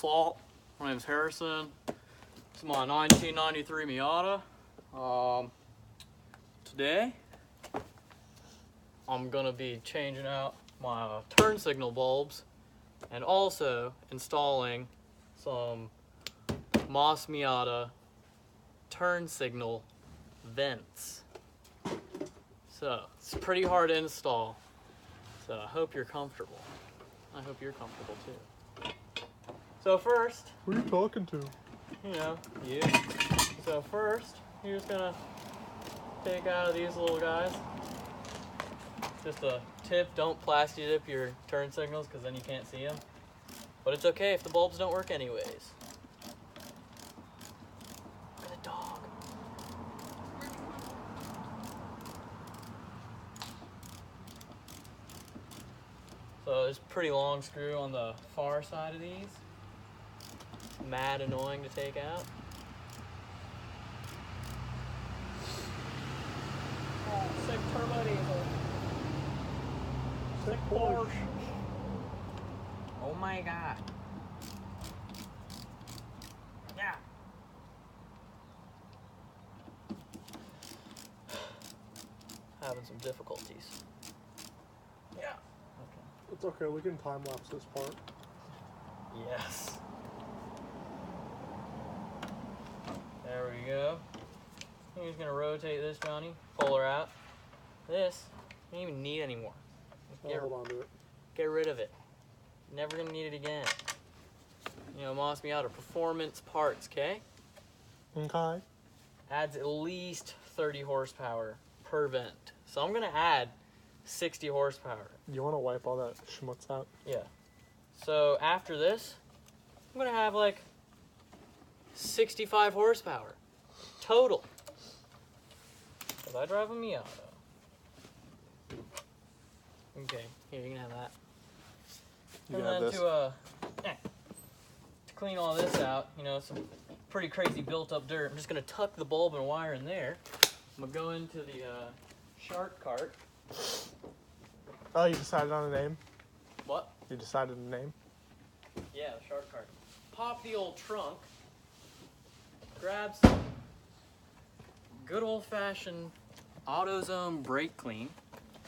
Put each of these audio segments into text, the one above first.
fault. My name's Harrison. It's my 1993 Miata. Today, I'm gonna be changing out my turn signal bulbs and also installing some Miata turn signal vents. So, it's a pretty hard install. So I hope you're comfortable. I hope you're comfortable too. So first, who are you talking to? You know, you. So first, you're just gonna take out of these little guys. Just a tip, don't plastic dip your turn signals because then you can't see them. But it's okay if the bulbs don't work anyways. Look at the dog. So there's a pretty long screw on the far side of these. Mad annoying to take out. Oh, sick turbo diesel. Sick Porsche. Oh my god. Yeah. Having some difficulties. Yeah. Okay. It's okay, we can time lapse this part. Yes. There we go. I'm just gonna rotate this, Johnny. Pull her out. This, you don't even need anymore. Hold on to it. Get rid of it. Never gonna need it again. You know, Miata performance parts, okay? Okay. Adds at least 30 horsepower per vent. So I'm gonna add 60 horsepower. You wanna wipe all that schmutz out? Yeah. So after this, I'm gonna have like 65 horsepower total. Because I drive a Miata. Okay, here, you can have that. You And can have then this. to clean all this out, you know, some pretty crazy built up dirt, I'm just gonna tuck the bulb and wire in there. I'm gonna go into the shark cart. Oh, you decided on a name? What? You decided a name? Yeah, the shark cart. Pop the old trunk. Grab some good old-fashioned AutoZone brake clean.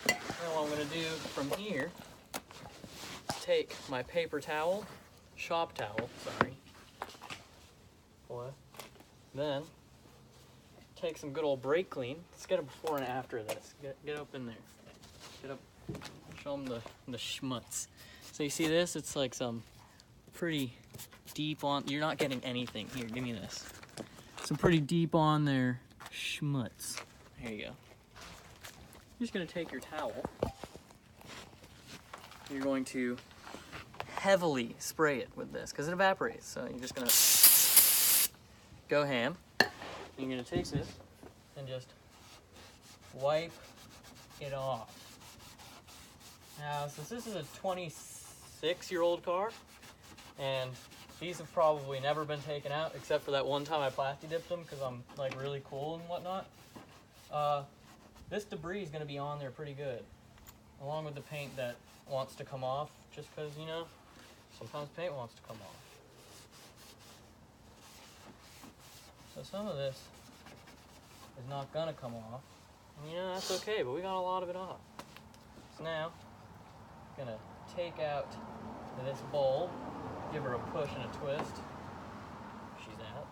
And what I'm gonna do from here, take my paper towel, shop towel, sorry. What? Then, take some good old brake clean. Let's get a before and after this. Get up in there. Get up, show them the schmutz. So you see this? It's like some pretty deep on, you're not getting anything. Here, give me this. Some pretty deep on there schmutz. Here you go. You're just gonna take your towel. You're going to heavily spray it with this because it evaporates. So you're just gonna go ham. You're gonna take this and just wipe it off. Now, since this is a 26-year-old car, and these have probably never been taken out except for that one time I plastic dipped them because I'm like really cool and whatnot. This debris is going to be on there pretty good, along with the paint that wants to come off, just because, you know, sometimes paint wants to come off. So some of this is not going to come off, and you know, that's okay, but we got a lot of it off. So now, I'm going to take out this bulb, give her a push and a twist. She's out.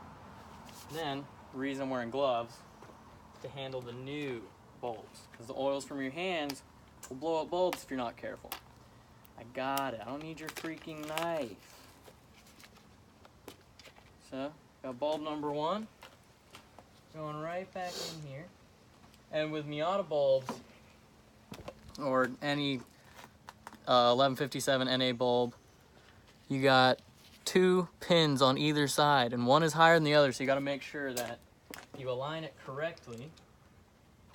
Then, the reason I'm wearing gloves is to handle the new bulbs, because the oils from your hands will blow up bulbs if you're not careful. I got it. I don't need your freaking knife. So, got bulb number 1 going right back in here. And with Miata bulbs, or any 1157 NA bulb, you got 2 pins on either side, and one is higher than the other, so you got to make sure that you align it correctly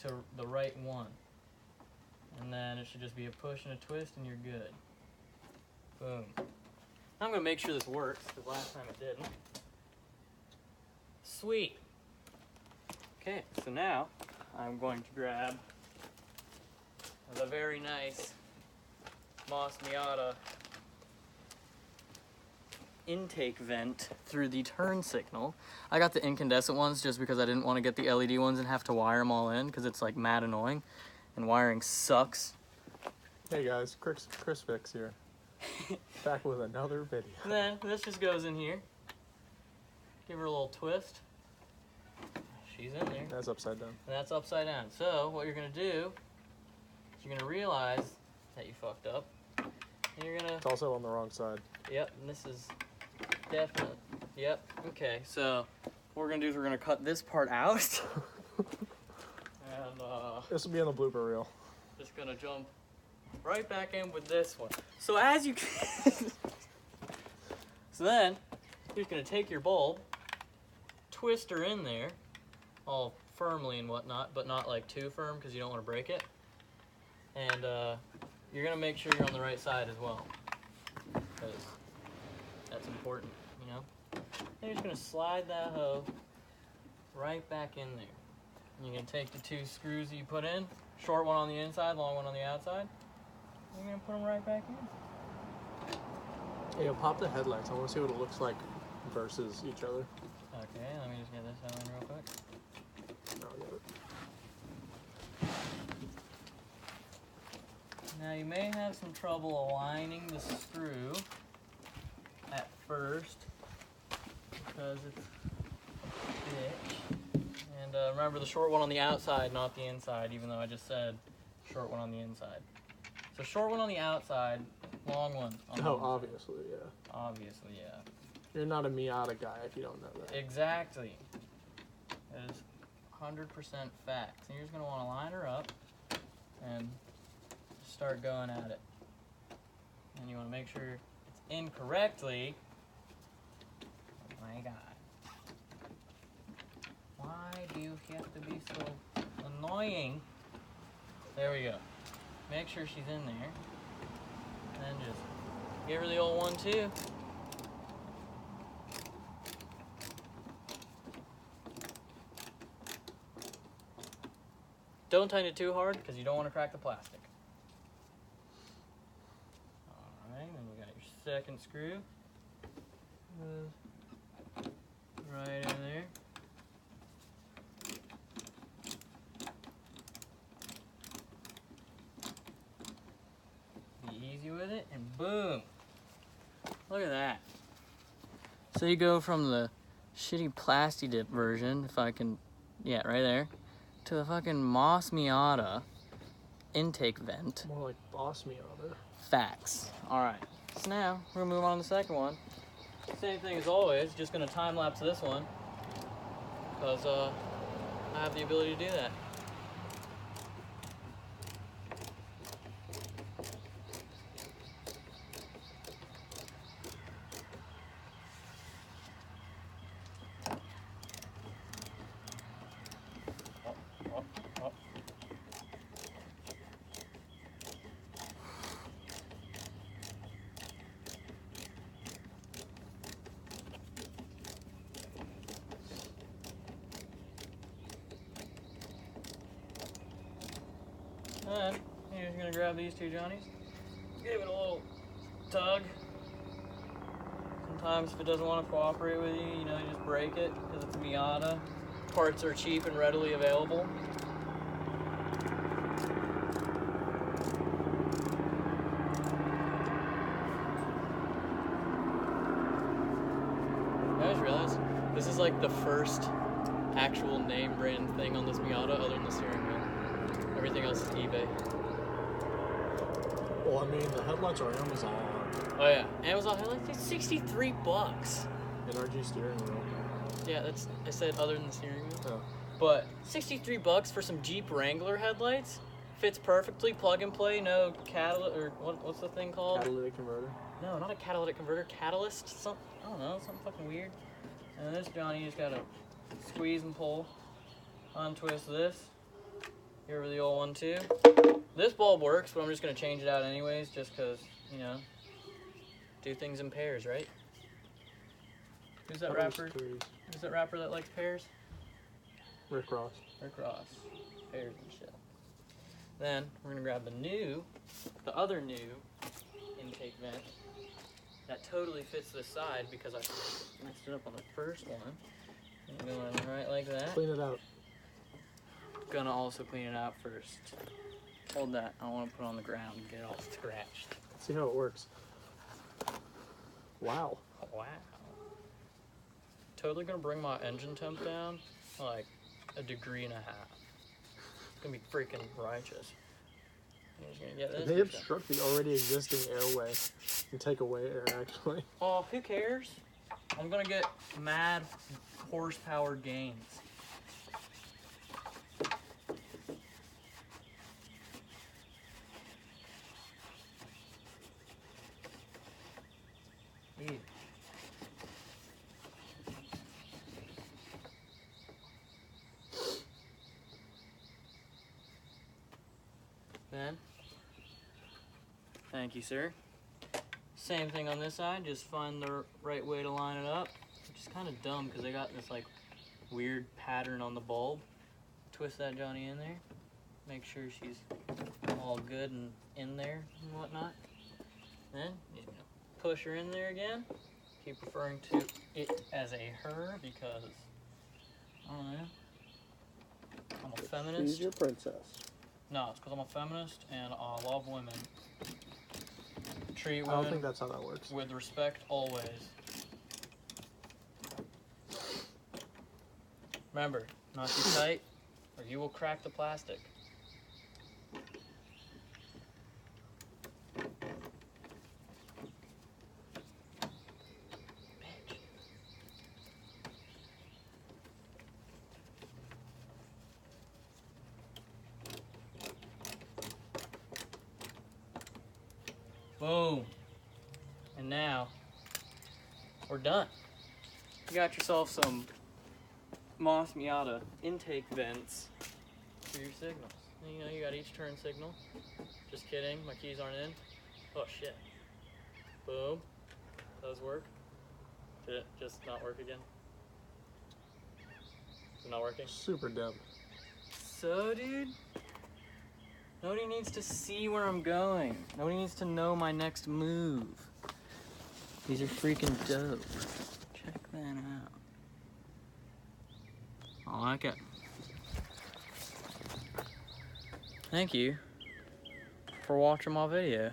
to the right one. And then it should just be a push and a twist, and you're good. Boom. I'm going to make sure this works, because last time it didn't. Sweet. Okay, so now I'm going to grab the very nice Miata intake vent through the turn signal. I got the incandescent ones just because I didn't want to get the LED ones and have to wire them all in because it's like mad annoying and wiring sucks. Hey guys, Chris Fix here. Back with another video. And then this just goes in here. Give her a little twist. She's in there. That's upside down. And that's upside down. So what you're gonna do is you're gonna realize that you fucked up. And you're gonna... It's also on the wrong side. Yep, and this is definitely... Yep, okay. So what we're gonna do is we're gonna cut this part out. And This will be on the blooper reel. just gonna jump right back in with this one. So as you can... So then, you're just gonna take your bulb, twist her in there, all firmly and whatnot, but not like too firm because you don't want to break it. And you're gonna make sure you're on the right side as well, because that's important, you know. Then you're just gonna slide that hoe right back in there. And you're gonna take the two screws that you put in, short one on the inside, long one on the outside. And you're gonna put them right back in. Hey, yo, pop the headlights. I want to see what it looks like versus each other. Okay, let me just get this out in real quick. No, I got it. Now you may have some trouble aligning the screw at first because it's a bitch. And remember the short one on the outside, not the inside, even though I just said short one on the inside. So short one on the outside, long one on the inside. Obviously, yeah. Obviously, yeah. You're not a Miata guy if you don't know that. Exactly. That is 100% fact. So you're just going to want to line her up and start going at it. And you want to make sure it's in correctly. Oh my God. Why do you have to be so annoying? There we go. Make sure she's in there. And then just give her the old 1-2. Don't tighten it too hard because you don't want to crack the plastic. Alright, then we got your second screw. Right in there. Be easy with it, and boom! Look at that. So you go from the shitty Plasti Dip version, if I can, yeah, right there, to the fucking Moss Miata intake vent. More like Boss Miata. Facts. Alright, so now we're gonna move on to the second one. Same thing as always, just gonna time lapse this one because I have the ability to do that. Then you're just gonna grab these two Johnnies, give it a little tug. Sometimes if it doesn't want to cooperate with you, you know, you just break it because it's a Miata. Parts are cheap and readily available. I just realized this is like the first actual name brand thing on this Miata other than the steering wheel. Everything else is eBay. Well, I mean, the headlights are Amazon. Oh yeah, Amazon headlights, it's $63. NRG steering wheel. Yeah, that's, I said other than the steering wheel. Oh. But $63 for some Jeep Wrangler headlights? Fits perfectly, plug and play, no catalyst, or what's the thing called? Catalytic converter. No, not a catalytic converter, catalyst, some, I don't know, something fucking weird. And this Johnny, you just gotta squeeze and pull, untwist this. Give her the old 1-2. This bulb works, but I'm just gonna change it out anyways, just cause, you know, do things in pairs, right? Who's that rapper? Who's that rapper that likes pairs? Rick Ross. Rick Ross. Pairs and shit. Then we're gonna grab the other new intake vent that totally fits the side because I messed it up on the first one. Going right like that. Clean it out. Gonna also clean it out first. Hold that. I don't want to put it on the ground and get it all scratched. See how it works. Wow. Wow. Totally gonna bring my engine temp down like 1.5 degrees. It's gonna be freaking righteous. I'm just gonna get this. They obstruct the already existing airway and take away air, actually. Oh, who cares? I'm gonna get mad horsepower gains. Ew. Ben? Thank you, sir. Same thing on this side, just find the right way to line it up. Which is kind of dumb because they got this like weird pattern on the bulb. Twist that Johnny in there. Make sure she's all good and in there and whatnot. Then you're gonna push her in there again. Keep referring to it as a her because I don't know. I'm a feminist. She's your princess. No, it's because I'm a feminist and I love women. Treat I don't women think that's how that works. with respect always. Remember, not too tight or you will crack the plastic. Bitch. Boom. And now, we're done. You got yourself some Moss Miata intake vents for your signals. And you know, you got each turn signal. Just kidding, my keys aren't in. Oh shit. Boom. Those work. Did it just not work again? Is it not working? Super dim. So, dude, nobody needs to see where I'm going. Nobody needs to know my next move. These are freaking dope. Check that out. I like it. Thank you for watching my video.